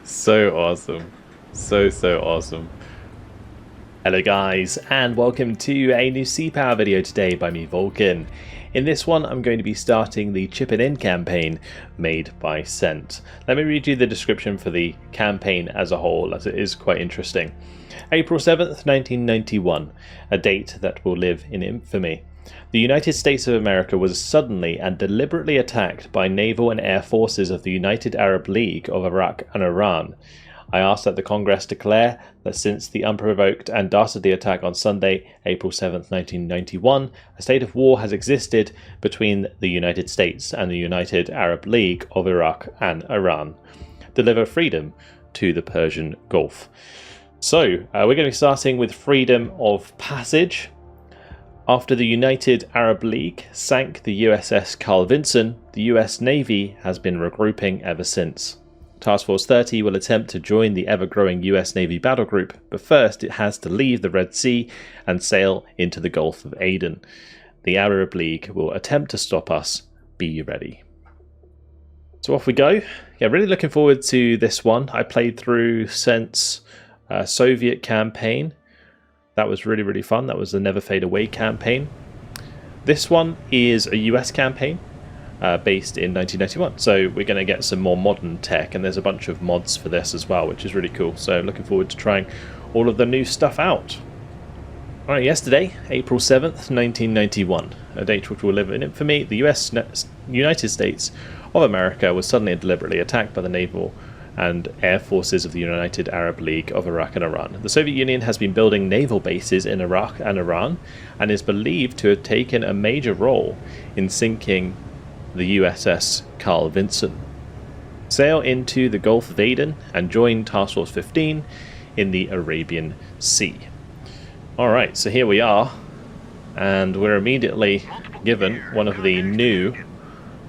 So awesome. So awesome. Hello guys, and welcome to a new Sea Power video today by me, Vulcan. In this one, I'm going to be starting the Chip It In campaign made by Cent. Let me read you the description for the campaign as a whole, as it is quite interesting. April 7th, 1991, a date that will live in infamy. The United States of America was suddenly and deliberately attacked by naval and air forces of the United Arab League of Iraq and Iran. I ask that the Congress declare that since the unprovoked and dastardly attack on Sunday, April 7, 1991, a state of war has existed between the United States and the United Arab League of Iraq and Iran. Deliver freedom to the Persian Gulf. So, we're going to be starting with freedom of passage. After the United Arab League sank the USS Carl Vinson, the US Navy has been regrouping ever since. Task Force 30 will attempt to join the ever-growing US Navy battle group, but first it has to leave the Red Sea and sail into the Gulf of Aden. The Arab League will attempt to stop us. Be ready. So off we go. Yeah, really looking forward to this one. I played through Cent's Soviet campaign. That was really fun. That was the Never Fade Away campaign. This one is a US campaign. Based in 1991, so we're going to get some more modern tech, and there's a bunch of mods for this as well, which is really cool. So I'm looking forward to trying all of the new stuff out. Alright, yesterday, April 7th, 1991, a date which will live in infamy. The United States of America was suddenly and deliberately attacked by the naval and air forces of the United Arab League of Iraq and Iran. The Soviet Union has been building naval bases in Iraq and Iran, and is believed to have taken a major role in sinking the USS Carl Vinson. Sail into the Gulf of Aden and join Task Force 15 in the Arabian Sea. Alright, so here we are, and we're immediately given one of the new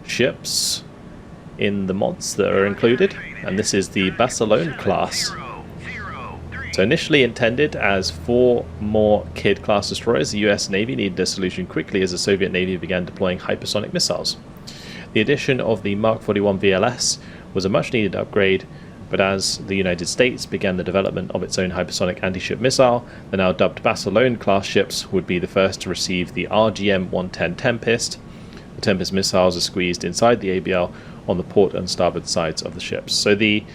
ships in the mods that are included, and this is the Barcelona class. So initially intended as 4 more Kidd-class destroyers, the US Navy needed a solution quickly as the Soviet Navy began deploying hypersonic missiles. The addition of the Mark 41 VLS was a much needed upgrade, but as the United States began the development of its own hypersonic anti-ship missile, the now dubbed Barcelona class ships would be the first to receive the RGM-110 Tempest. The Tempest missiles are squeezed inside the ABL on the port and starboard sides of the ships. So the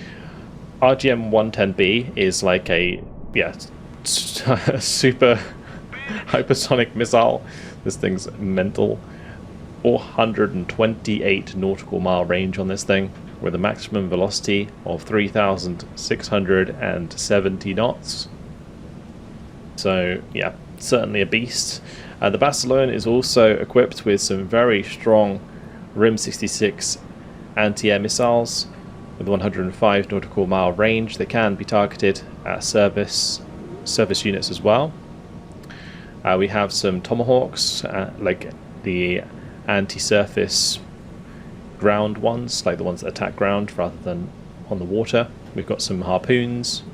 RGM-110B is like a super hypersonic missile. This thing's mental. 428 nautical mile range on this thing, with a maximum velocity of 3,670 knots. So yeah, certainly a beast. The Barcelona is also equipped with some very strong RIM 66 anti-air missiles with 105 nautical mile range. They can be targeted at surface units as well. We have some Tomahawks, like the anti-surface ground ones, like the ones that attack ground rather than on the water. We've got some harpoons.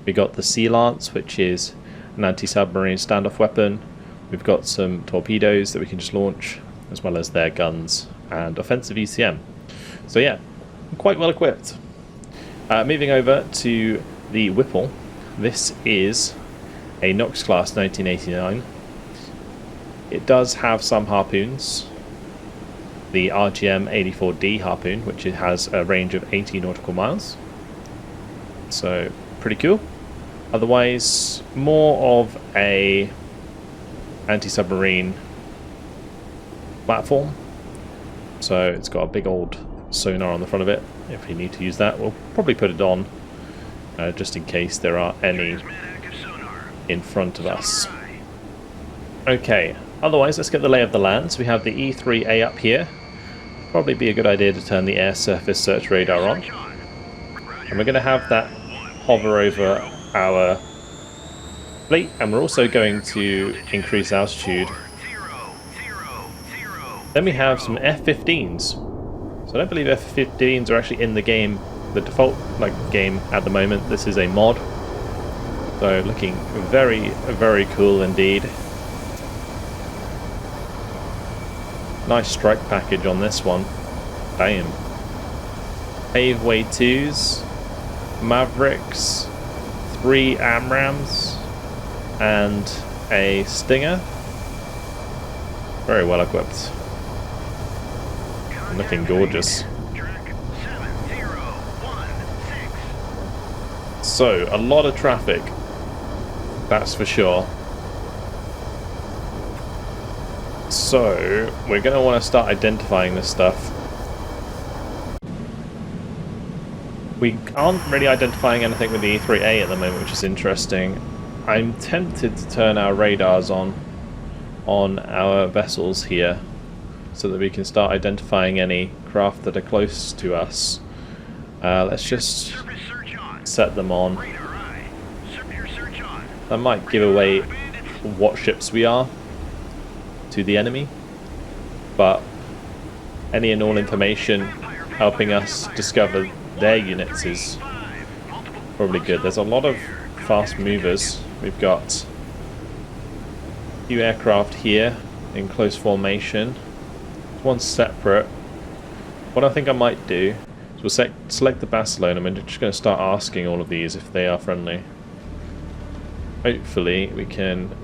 We got the Sea Lance, which is an anti-submarine standoff weapon. We've got some torpedoes that we can just launch, as well as their guns and offensive ECM. So yeah, quite well equipped. Moving over to the Whipple. This is a Knox class 1989. It does have some harpoons. The RGM-84D harpoon, which it has a range of 80 nautical miles. So pretty cool. Otherwise, more of a anti-submarine platform. So it's got a big old sonar on the front of it. If we need to use that, we'll probably put it on just in case there are any in front of us. Okay, otherwise let's get the lay of the land. So we have the E3A up here. Probably be a good idea to turn the air surface search radar on. And we're going to have that hover over our fleet, and we're also going to increase altitude. Then we have some F-15s. So I don't believe F-15s are actually in the game, the default game at the moment. This is a mod. So looking very cool indeed. Nice strike package on this one. Damn. Paveway 2s, Mavericks, 3 AMRAAMs, and a Stinger. Very well equipped. Looking gorgeous. So, a lot of traffic, that's for sure. So, we're going to want to start identifying this stuff. We aren't really identifying anything with the E3A at the moment, which is interesting. I'm tempted to turn our radars on our vessels here, so that we can start identifying any craft that are close to us. Let's just set them on. That might give away what ships we are to the enemy, but any and all information helping us discover their units is probably good. There's a lot of fast movers. We've got a few aircraft here in close formation. One separate. What I think I might do is we'll select the Barcelona, and I'm just going to start asking all of these if they are friendly. Hopefully we can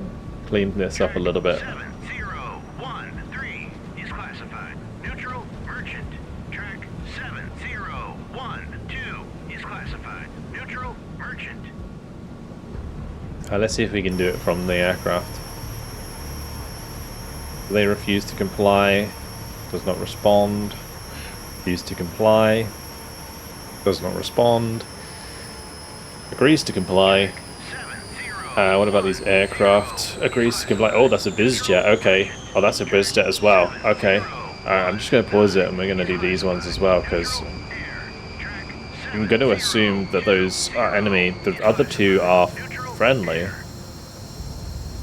clean this up a little bit. 7013 is classified. Neutral merchant. Track 7012 is classified. Neutral merchant. Let's see if we can do it from the aircraft. They refuse to comply. Does not respond. Refuse to comply. Does not respond. Agrees to comply. What about these aircraft? Agrees to comply. Oh, that's a bizjet. Okay. Oh, that's a bizjet as well. Okay. I'm just going to pause it, and we're going to do these ones as well, because I'm going to assume that those are enemy. The other two are friendly.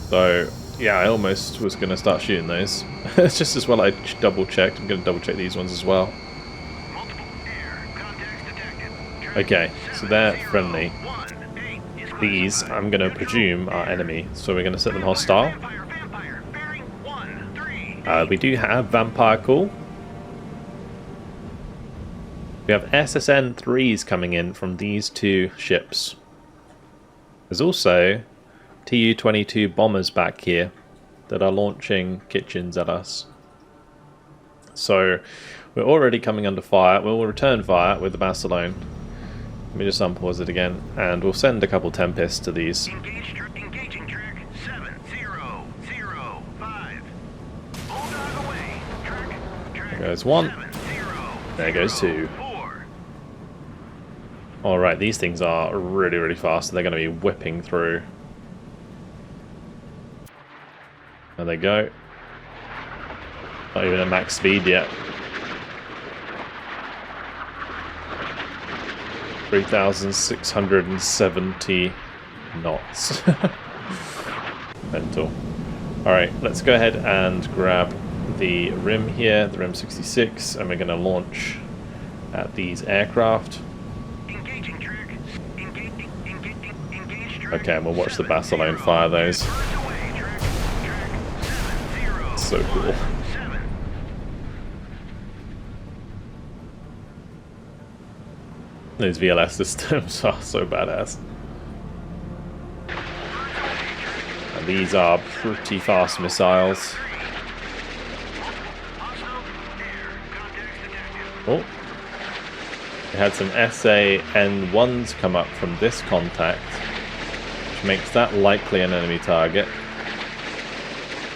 So, yeah, I almost was going to start shooting those. It's just as well I double checked. I'm going to double check these ones as well. Okay, so they're friendly. These, I'm going to presume, are enemy, so we're going to set them hostile. We do have Vampire Call. We have SSN-3s coming in from these two ships. There's also Tu-22 bombers back here that are launching kitchens at us. So we're already coming under fire. We'll return fire with the Barcelona. Let me just unpause it again, and we'll send a couple Tempests to these. Engaging track 7005. Bulldog away. Track There goes one. There goes two. Alright, these things are really, really fast. They're going to be whipping through. There they go. Not even at max speed yet. 3,670 knots. Mental. Alright, let's go ahead and grab the rim here, the rim 66, and we're going to launch at these aircraft. Okay, and we'll watch the Barcelona fire those. So cool. Those VLS systems are so badass. And these are pretty fast missiles. Oh. We had some SAN-1s come up from this contact, which makes that likely an enemy target.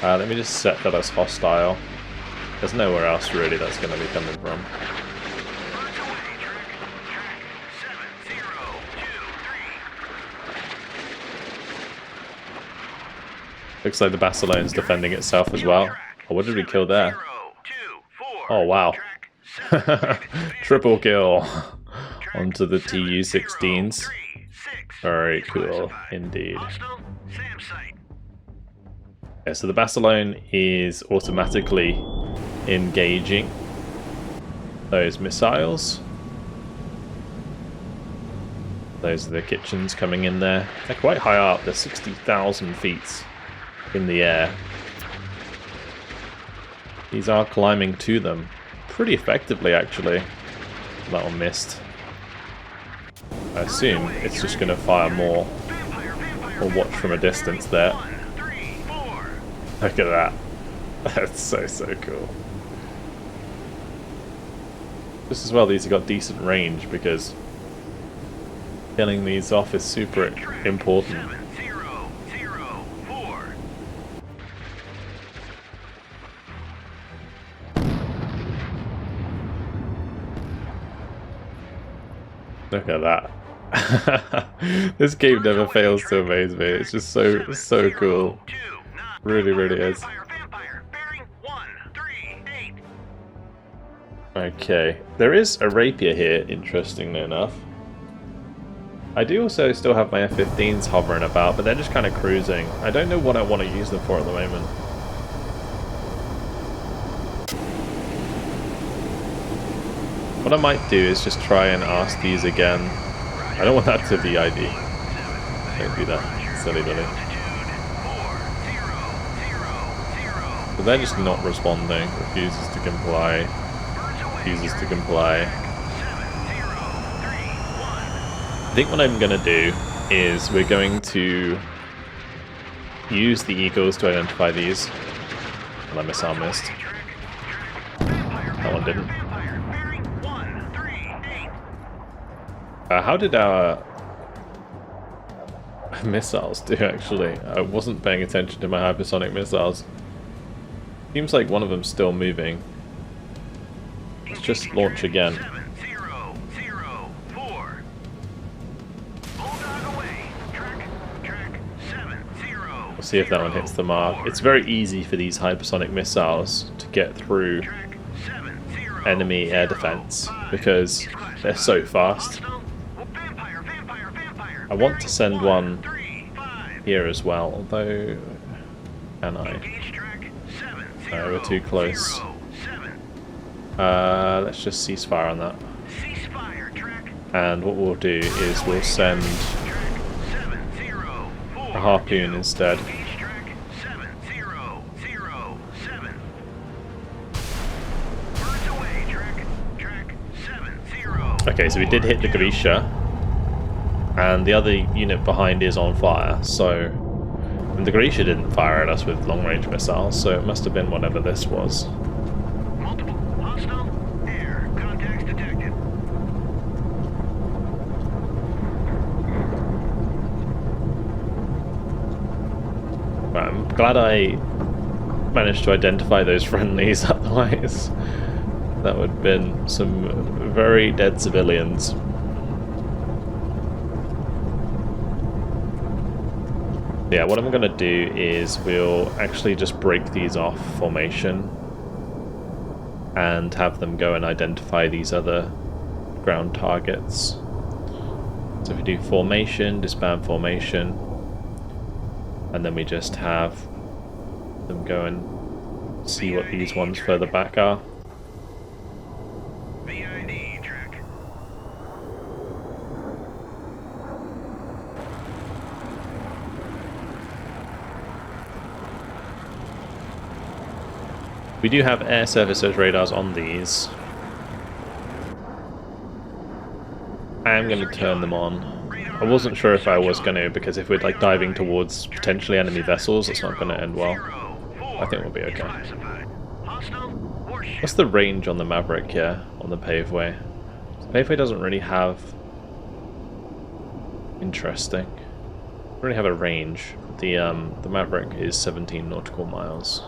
Let me just set that as hostile. There's nowhere else really that's going to be coming from. Looks like the Barcelona's defending itself as well. Oh, what did we kill there? Oh, wow. Triple kill onto the Tu-16s. Very cool indeed. Yeah, so the Barcelona is automatically engaging those missiles. Those are the kitchens coming in there. They're quite high up. They're 60,000 feet in the air. These are climbing to them pretty effectively, actually. That one missed. I assume it's just going to fire more. Or watch from a distance there. Look at that. That's so cool. Just as well, these have got decent range because killing these off is super important. Look at that. This game never fails to amaze me. It's just so cool. Really is. Okay, there is a rapier here, interestingly enough. I do also still have my F-15s hovering about, but they're just kind of cruising. I don't know what I want to use them for at the moment. What I might do is just try and ask these again. I don't want that to be ID. Don't do that, silly Billy. But they're just not responding. Refuses to comply. Refuses to comply. I think what I'm going to do is we're going to use the eagles to identify these. Well, I missile missed. That one didn't. How did our missiles do, actually? I wasn't paying attention to my hypersonic missiles. Seems like one of them's still moving. Let's just launch again. We'll see if that one hits the mark. It's very easy for these hypersonic missiles to get through enemy air defense because they're so fast. I want to send one here as well, although... Can I? No, we're too close. Let's just cease fire on that. And what we'll do is we'll send a harpoon instead. Okay, so we did hit the Grisha. And the other unit behind is on fire, so... And the Grisha didn't fire at us with long-range missiles, so it must have been whatever this was. Multiple hostile air contacts detected. Right, I'm glad I managed to identify those friendlies, otherwise that would have been some very dead civilians. Yeah, what I'm going to do is we'll actually just break these off formation and have them go and identify these other ground targets. So if we do formation, disband formation, and then we just have them go and see what these ones further back are. We do have air service radars on these. I am going to turn them on. I wasn't sure if I was going to, because if we're like diving towards potentially enemy vessels, it's not going to end well. I think we'll be okay. What's the range on the Maverick here, on the paveway? The paveway doesn't really have... Interesting. Doesn't really have a range. The Maverick is 17 nautical miles.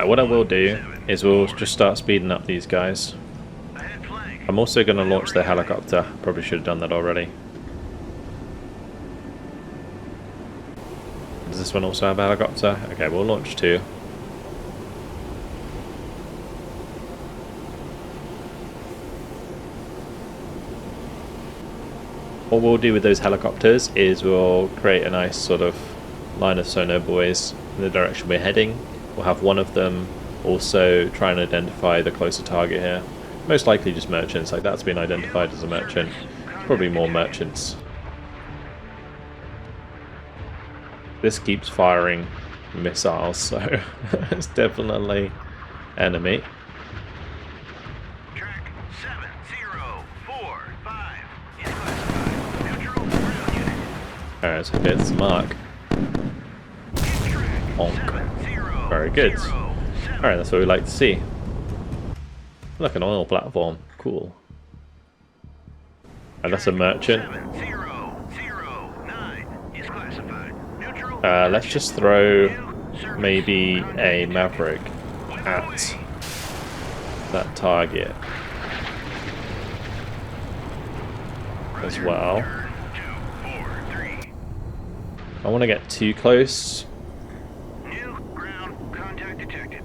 What I will do is we'll just start speeding up these guys. I'm also going to launch the helicopter. Probably should have done that already. Does this one also have a helicopter? Okay, we'll launch two. What we'll do with those helicopters is we'll create a nice sort of line of sonar buoys in the direction we're heading. We'll have one of them also try and identify the closer target here. Most likely just merchants, like that's been identified as a merchant. Probably more merchants. This keeps firing missiles, so it's definitely enemy. Track 7045 is classified. Neutral ground unit. Alright, so hits the mark. Track Honk. Very good. 7007. Alright, that's what we like to see. Like an oil platform. Cool. And that's a merchant. 7009 is classified. Neutral. Let's just throw maybe a Maverick at that target as well. Turn 243. I want to get too close. New ground contact detected.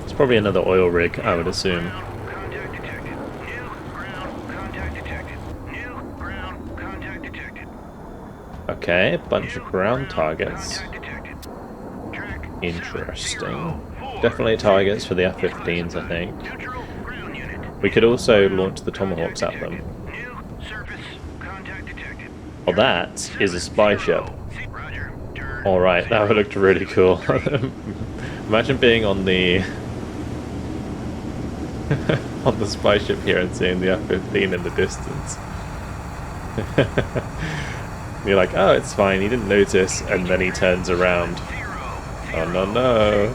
It's probably another oil rig, I would assume. Contact detected. New ground contact detected. New ground contact detected. Okay, a bunch of ground targets. Contact detected. Track Interesting. 704. Definitely targets for the F-15s, I think. Neutral ground unit. We could also launch the Tomahawks at them. New surface contact detected. Oh, that is a spy ship. Roger. Turn. Alright, that would look really cool. Imagine being on the on the spy ship here and seeing the F-15 in the distance. You're like, oh, it's fine, he didn't notice, and then he turns around. Oh no no.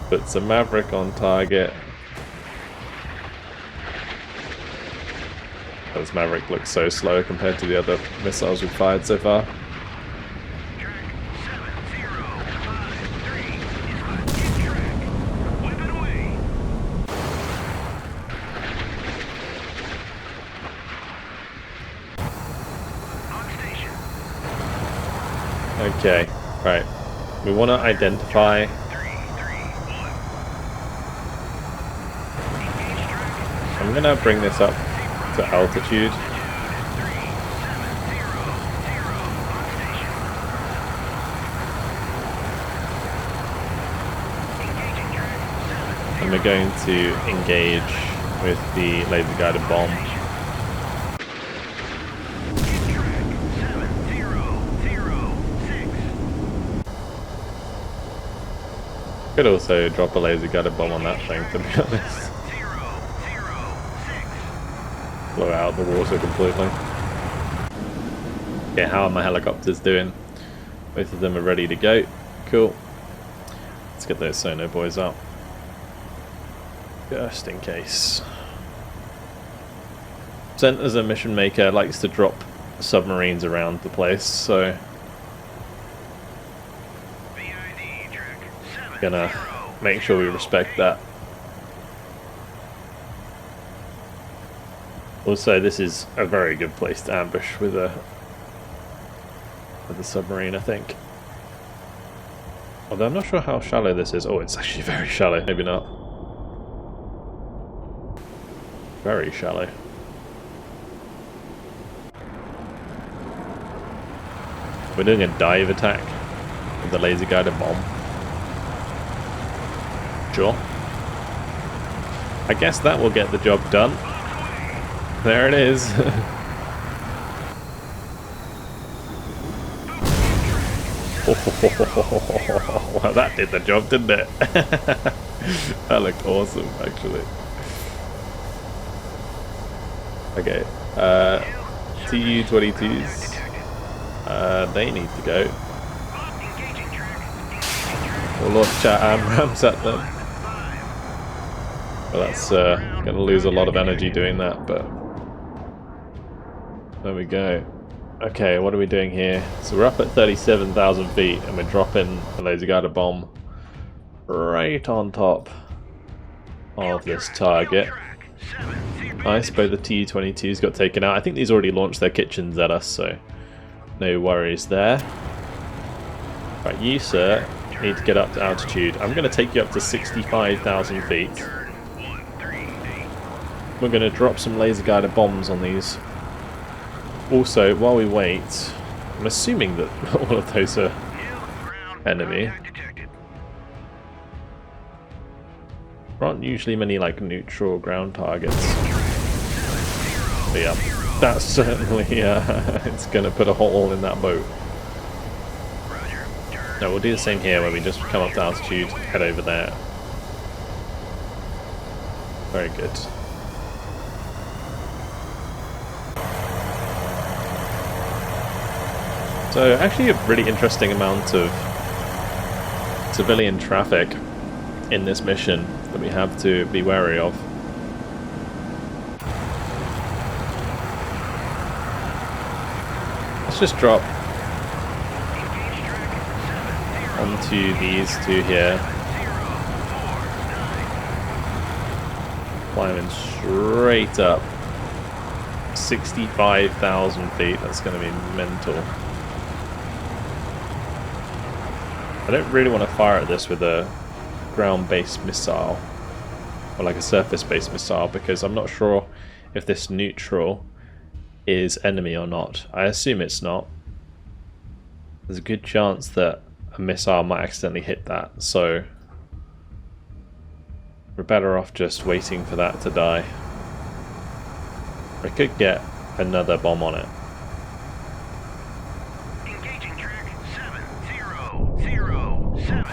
Puts a Maverick on target. This Maverick looks so slow compared to the other missiles we've fired so far. Track 7053 is on track. Whip it away. On station. Okay, right. We want to identify 331. Engage track. I'm gonna bring this up to altitude. 370 on station. Engaging track 70. And we're going to engage with the laser guided bomb. Track 7006. Could also drop a laser guided bomb on that thing, to be honest. 006. Blow out the water completely. Okay, how are my helicopters doing? Both of them are ready to go. Cool. Let's get those sonar boys up. Just in case. Sent as a mission maker likes to drop submarines around the place, so VID track 70. gonna make sure we respect that. Also, this is a very good place to ambush with a submarine, I think. Although I'm not sure how shallow this is. Oh, it's actually very shallow. Maybe not. Very shallow. We're doing a dive attack with the laser guided bomb. Sure. I guess that will get the job done. There it is. Well, that did the job, didn't it? That looked awesome, actually. Okay. Tu-22s. They need to go. Engaging track. We'll launch our AMRAAMs at them. Well, that's going to lose a lot of energy doing that, but there we go. Okay, what are we doing here? So we're up at 37,000 feet and we're dropping a laser guided bomb right on top of this target. I suppose the Tu-22s got taken out. I think these already launched their kitchens at us, so no worries there. Right, you sir need to get up to altitude. I'm going to take you up to 65,000 feet. We're going to drop some laser guided bombs on these. Also, while we wait, I'm assuming that all of those are enemy. There aren't usually many like neutral ground targets. But yeah, that's certainly it's gonna put a hole in that boat. No, we'll do the same here where we just come up to altitude, head over there. Very good. So actually a really interesting amount of civilian traffic in this mission that we have to be wary of. Let's just drop onto these two here. Climbing straight up. 65,000 feet, that's going to be mental. I don't really want to fire at this with a ground-based missile, or like a surface-based missile, because I'm not sure if this neutral is enemy or not. I assume it's not. There's a good chance that a missile might accidentally hit that, so we're better off just waiting for that to die. We could get another bomb on it. Engaging track 7007.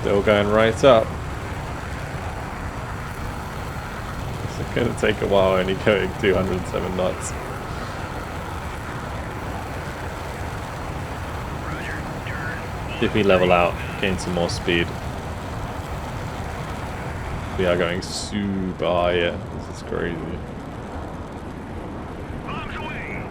Still going right up. It's going to take a while, only going 207 knots. If we level out, gain some more speed. We are going super high, yeah. This is crazy. Bombs away.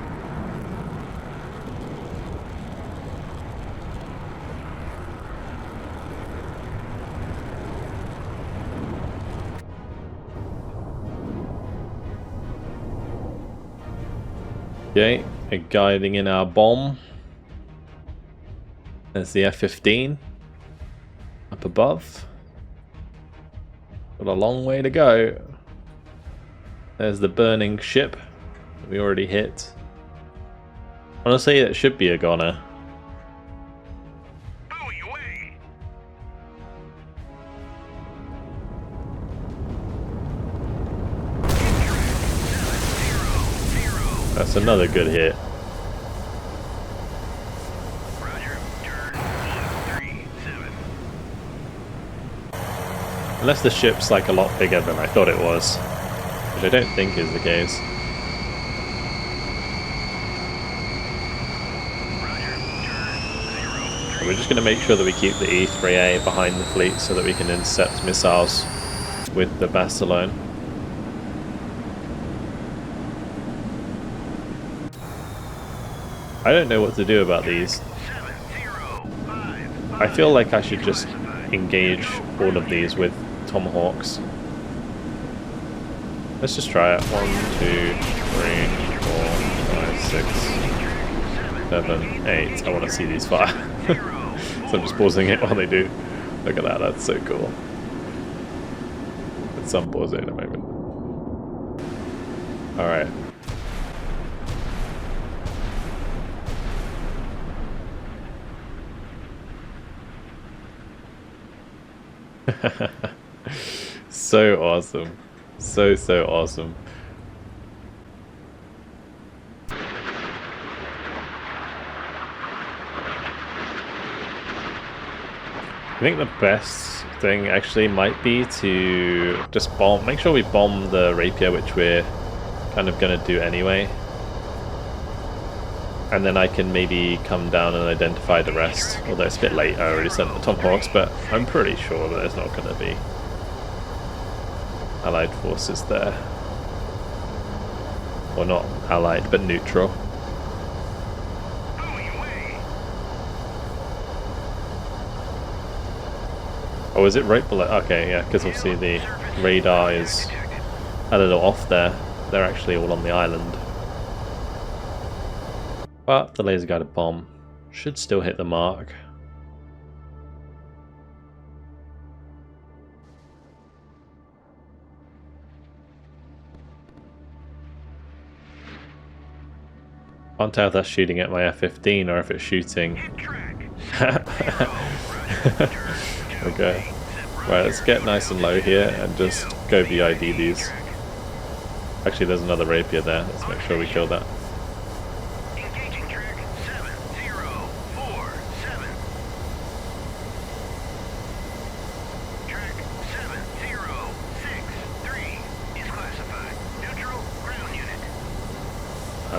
Okay, we're guiding in our bomb. There's the F-15 up above. Got a long way to go. There's the burning ship that we already hit. Honestly, that should be a goner. Buoy away. That's another good hit. Roger, turn 137. Unless the ship's like a lot bigger than I thought it was, which I don't think is the case. We're just going to make sure that we keep the E-3A behind the fleet so that we can intercept missiles with the Barcelona. I don't know what to do about these. I feel like I should just engage all of these with Tomahawks. Let's just try it. 1, 2, 3, 4, 5, 6, 7, 8. I want to see these fire. So I'm just pausing it while they do. Look at that, that's so cool. Let's unpause it in a moment. Alright. So awesome. So awesome. I think the best thing actually might be to just bomb, make sure we bomb the Rapier, which we're kind of going to do anyway. And then I can maybe come down and identify the rest. Although it's a bit late, I already sent the Tomahawks, but I'm pretty sure that there's not going to be Allied forces there. Or not Allied, but neutral. Oh, is it right below? Okay, yeah, because obviously the radar is a little off there. They're actually all on the island. But the laser guided bomb should still hit the mark. Can't tell if that's shooting at my F-15 or if it's shooting. Okay. Right, let's get nice and low here and just go VID these. Actually, there's another rapier there. Let's make sure we kill that. Engaging track 7047. Track 7063 is classified. Neutral ground unit.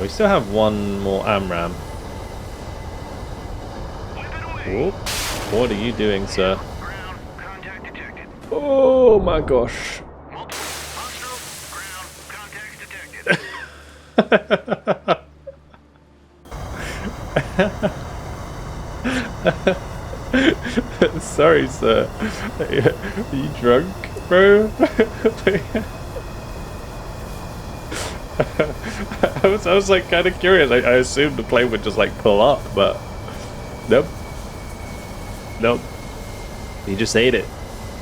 We still have one more AMRAAM. Whip it away. Whoop. What are you doing, sir? Ground contact detected. Oh my gosh. Multiple hostile ground contacts detected. Sorry, sir. Are you drunk, bro? I was like kind of curious. I assumed the plane would just like pull up, but nope. Nope. He just ate it.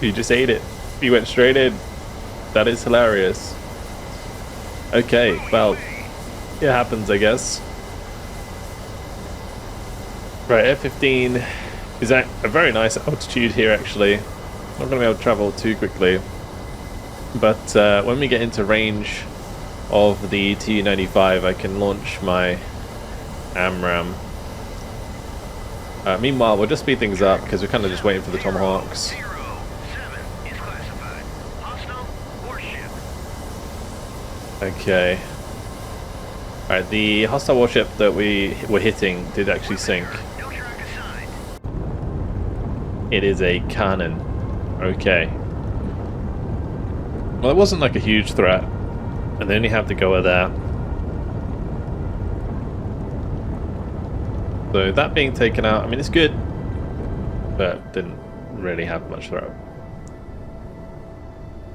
He just ate it. He went straight in. That is hilarious. Okay, well, it happens, I guess. Right, F-15 is at a very nice altitude here, actually. Not going to be able to travel too quickly. But when we get into range of the Tu-95, I can launch my AMRAAM. Meanwhile, we'll just speed things up because we're kind of just waiting for the Tomahawks. 07 is classified. Hostile warship. Okay. Alright, the hostile warship that we were hitting did actually sink. No track assigned. It is a cannon. Okay. Well, it wasn't like a huge threat. And they only have to go there. So that being taken out, I mean, it's good. But didn't really have much threat.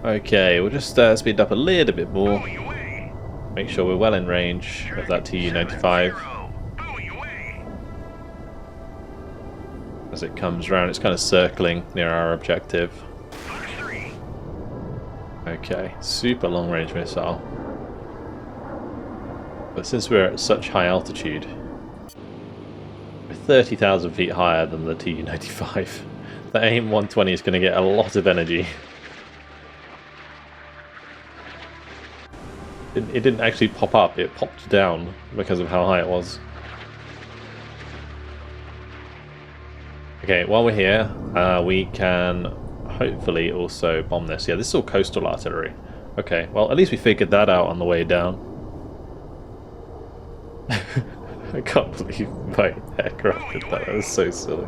Okay, we'll just speed up a little bit more. Buoy away. Make sure we're well in range of that Tu-95. Buoy away. As it comes around, it's kind of circling near our objective. Fox 3. Okay, super long range missile. But since we're at such high altitude, we're 30,000 feet higher than the Tu-95. The AIM-120 is going to get a lot of energy. It didn't actually pop up, it popped down because of how high it was. Okay, while we're here, we can hopefully also bomb this. Yeah, this is all coastal artillery. Okay, well, at least we figured that out on the way down. I can't believe my aircraft did that. That was so silly.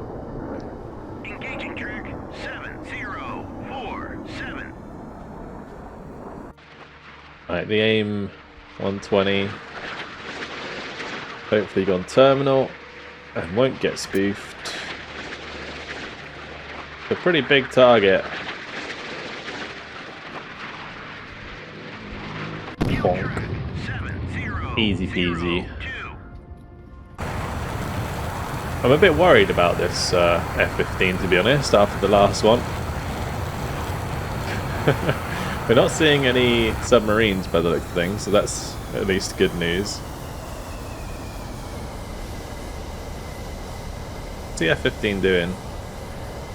Engaging track 7047. Right, the AIM-120 hopefully gone terminal and won't get spoofed. It's a pretty big target. Bonk. Easy peasy. I'm a bit worried about this F-15, to be honest, after the last one. We're not seeing any submarines by the look of things, so that's at least good news. What's the F-15 doing?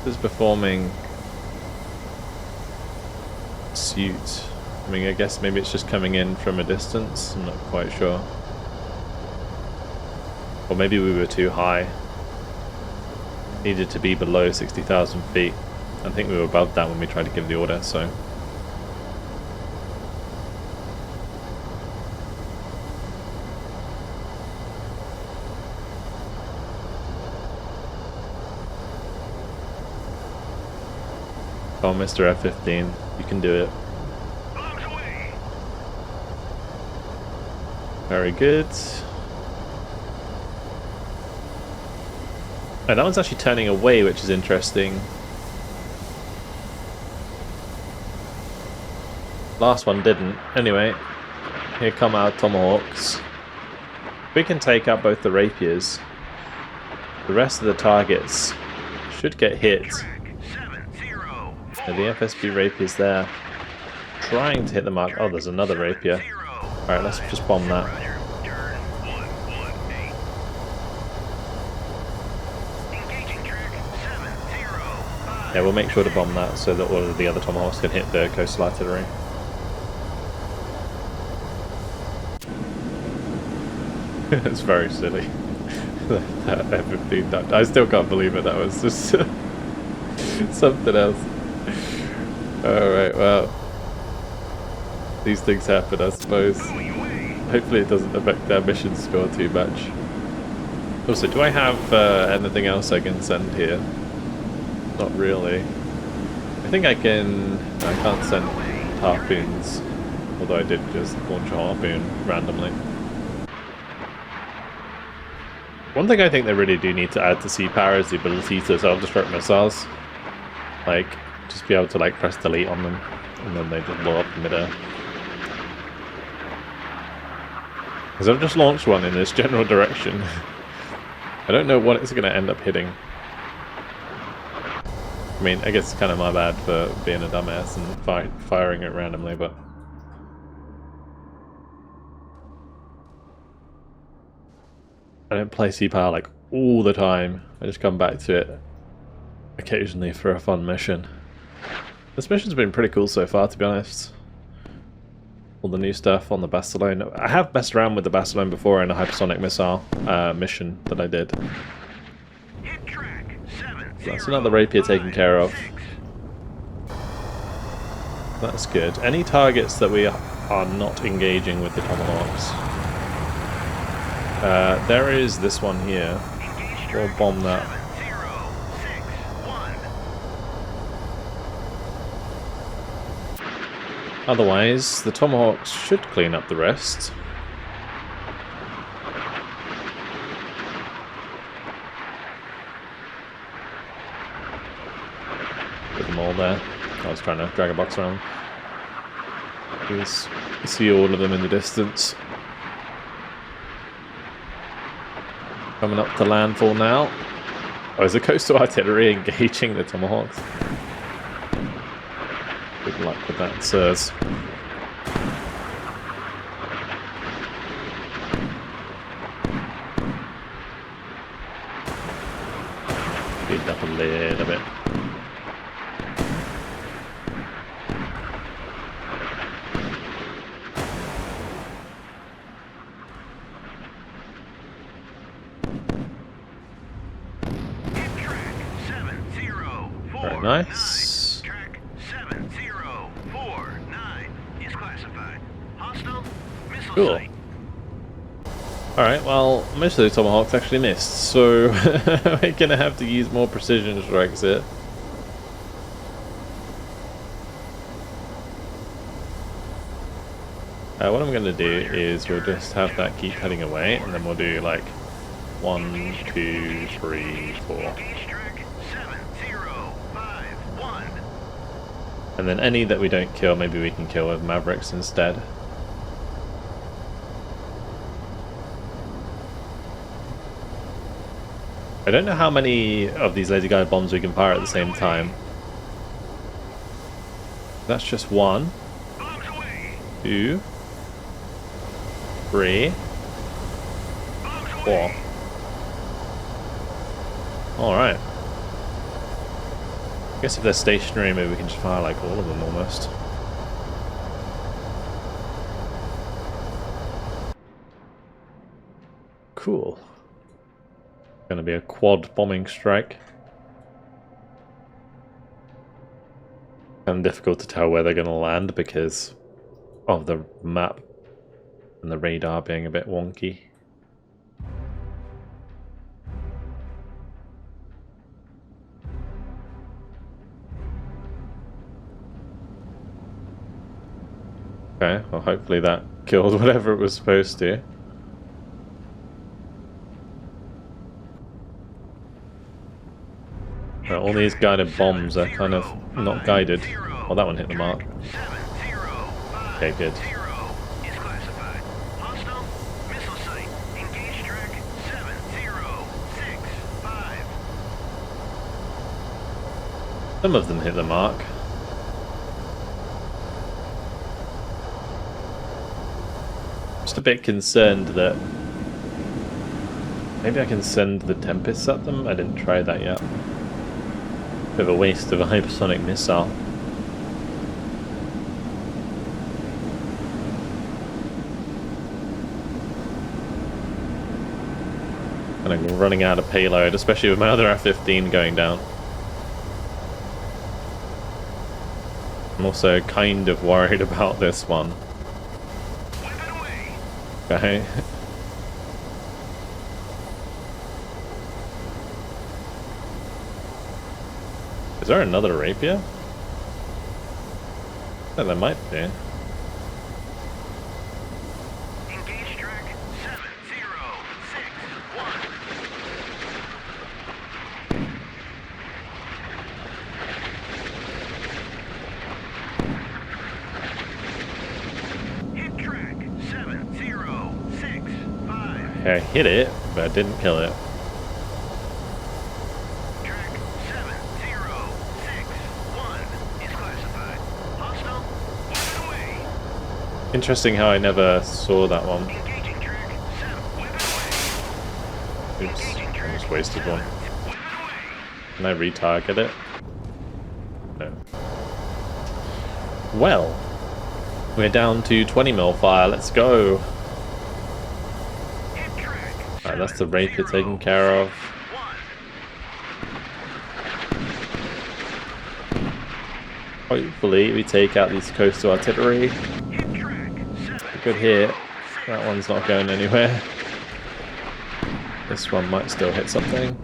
It's performing suit. I mean, I guess maybe it's just coming in from a distance. I'm not quite sure. Or maybe we were too high. Needed to be below 60,000 feet. I think we were above that when we tried to give the order, so... Come on, Mr. F-15, you can do it. Very good. Oh, that one's actually turning away, which is interesting. Last one didn't. Anyway, here come our Tomahawks. We can take out both the Rapiers. The rest of the targets should get hit. And the FSB Rapier's there, trying to hit the mark. Oh, there's another Rapier. Alright, let's just bomb that. Yeah, we'll make sure to bomb that so that all of the other Tomahawks can hit the coastal artillery. It's very silly. That F-15 died. I still can't believe it. That was just something else. Alright, well. These things happen, I suppose. Hopefully it doesn't affect their mission score too much. Also, do I have anything else I can send here? Not really. I think I can... I can't send harpoons. Although I did just launch a harpoon randomly. One thing I think they really do need to add to sea power is the ability to self-destruct missiles. Like, just be able to like press delete on them, and then they just blow up in midair. Because I've just launched one in this general direction. I don't know what it's going to end up hitting. I mean, I guess it's kind of my bad for being a dumbass and firing it randomly, but... I don't play sea power like all the time. I just come back to it occasionally for a fun mission. This mission's been pretty cool so far, to be honest. All the new stuff on the Bastione. I have messed around with the Bastione before in a hypersonic missile mission that I did. So that's another rapier taken care of. That's good. Any targets that we are not engaging with the Tomahawks? There is this one here. We'll bomb that. Otherwise, the Tomahawks should clean up the rest. Put them all there. I was trying to drag a box around. You see all of them in the distance. Coming up to landfall now. Oh, is the coastal artillery engaging the Tomahawks? Good luck with that, sirs. Speed up a little bit. Very nice. Track 7049 is classified. Hostile missile Cool. site. Alright, well, most of the Tomahawks actually missed, so we're gonna have to use more precision strikes here. What I'm gonna do is we'll just have that keep heading away, and then we'll do like 1, 2, 3, 4. Engage track 7051. And then any that we don't kill, maybe we can kill with Mavericks instead. I don't know how many of these laser guided bombs we can fire at the same time. That's just 1, 2, 3, 4. Alright. I guess if they're stationary, maybe we can just fire like all of them almost. Cool. Gonna be a quad bombing strike. And difficult to tell where they're gonna land because of the map and the radar being a bit wonky. Okay, well hopefully that killed whatever it was supposed to. All these guided bombs are kind of not guided. Well, that one hit the mark. Okay, good. Some of them hit the mark. Just a bit concerned that maybe I can send the Tempests at them. I didn't try that yet. Bit of a waste of a hypersonic missile. And I'm running out of payload, especially with my other F-15 going down. I'm also kind of worried about this one. Okay. Is there another Rapier? Yeah, there might be. Engage track 7061. Hit track 7065. I hit it, but I didn't kill it. Track 7061 is classified. Hostile, weapon away. Interesting how I never saw that one. Engaging track 7, weapon away. Oops, Engaging I track just wasted one. 7, weapon away. Can I retarget it? No. Well, we're down to 20 mil fire. Let's go. Hit track Alright, that's the Rapier taken care of. 1. Hopefully we take out these coastal artillery. Hit track 7. Good hit. That one's not going anywhere. This one might still hit something.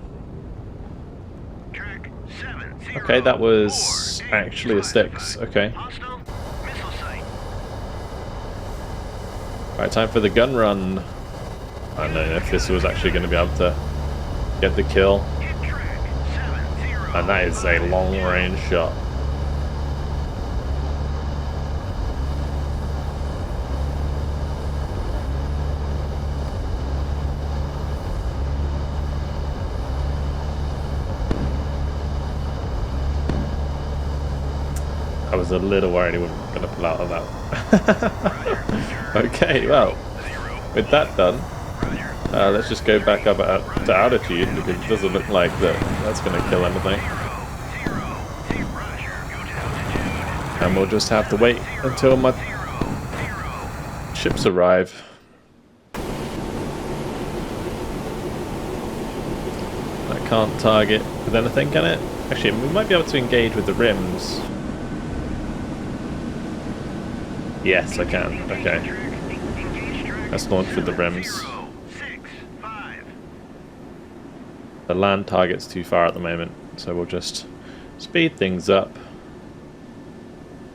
Track 7. Okay, that was actually a 6. Okay. Hostile missile site. Alright, time for the gun run. I don't know if this was actually going to be able to get the kill. Hit track 70. And that is a long range shot. I was a little worried he wasn't going to pull out of that. Okay, well, with that done, let's just go back up to altitude because it doesn't look like that's going to kill anything. And we'll just have to wait until my ships arrive. I can't target with anything, can it? Actually, we might be able to engage with the rims. Yes, I can. Okay. Let's launch with the rims. The land target's too far at the moment, so we'll just speed things up.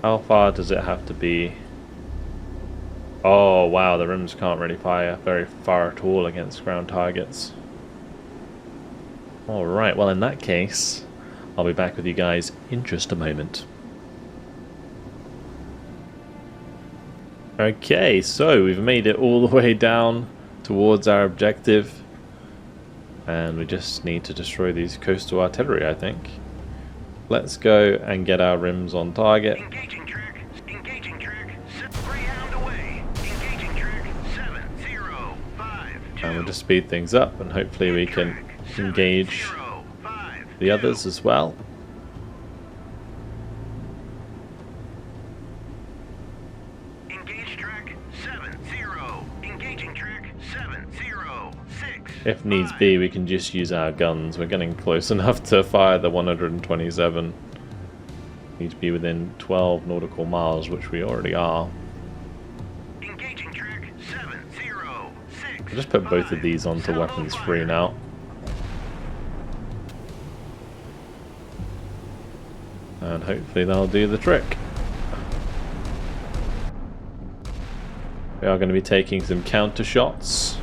How far does it have to be? Oh wow, the rims can't really fire very far at all against ground targets. Alright, well in that case, I'll be back with you guys in just a moment. Okay, so we've made it all the way down towards our objective. And we just need to destroy these coastal artillery, I think. Let's go and get our rims on target. Engaging track. Engaging track. Greyhound away. Engaging track 7052. And we'll just speed things up and hopefully we can engage the others as well. Engage track 70. Engaging track 706. If needs be, we can just use our guns. We're getting close enough to fire the 127. Need to be within 12 nautical miles, which we already are. Engaging track 706. I'll just put both of these onto weapons free now. And hopefully that'll do the trick. We are going to be taking some counter shots.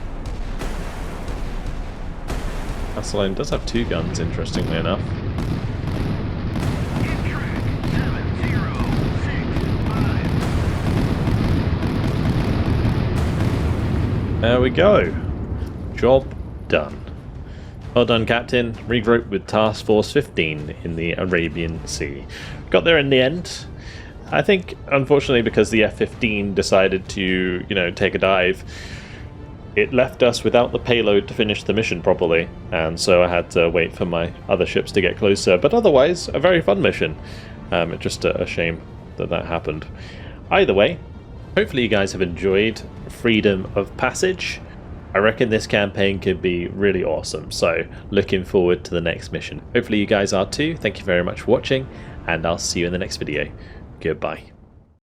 Castellane does have 2 guns, interestingly enough. There we go. Job done. Well done, Captain. Regroup with Task Force 15 in the Arabian Sea. Got there in the end. I think, unfortunately, because the F-15 decided to, take a dive, it left us without the payload to finish the mission properly, and so I had to wait for my other ships to get closer. But otherwise, a very fun mission. It's just a shame that that happened. Either way, hopefully you guys have enjoyed Freedom of Passage. I reckon this campaign could be really awesome, so looking forward to the next mission. Hopefully you guys are too. Thank you very much for watching, and I'll see you in the next video. Goodbye.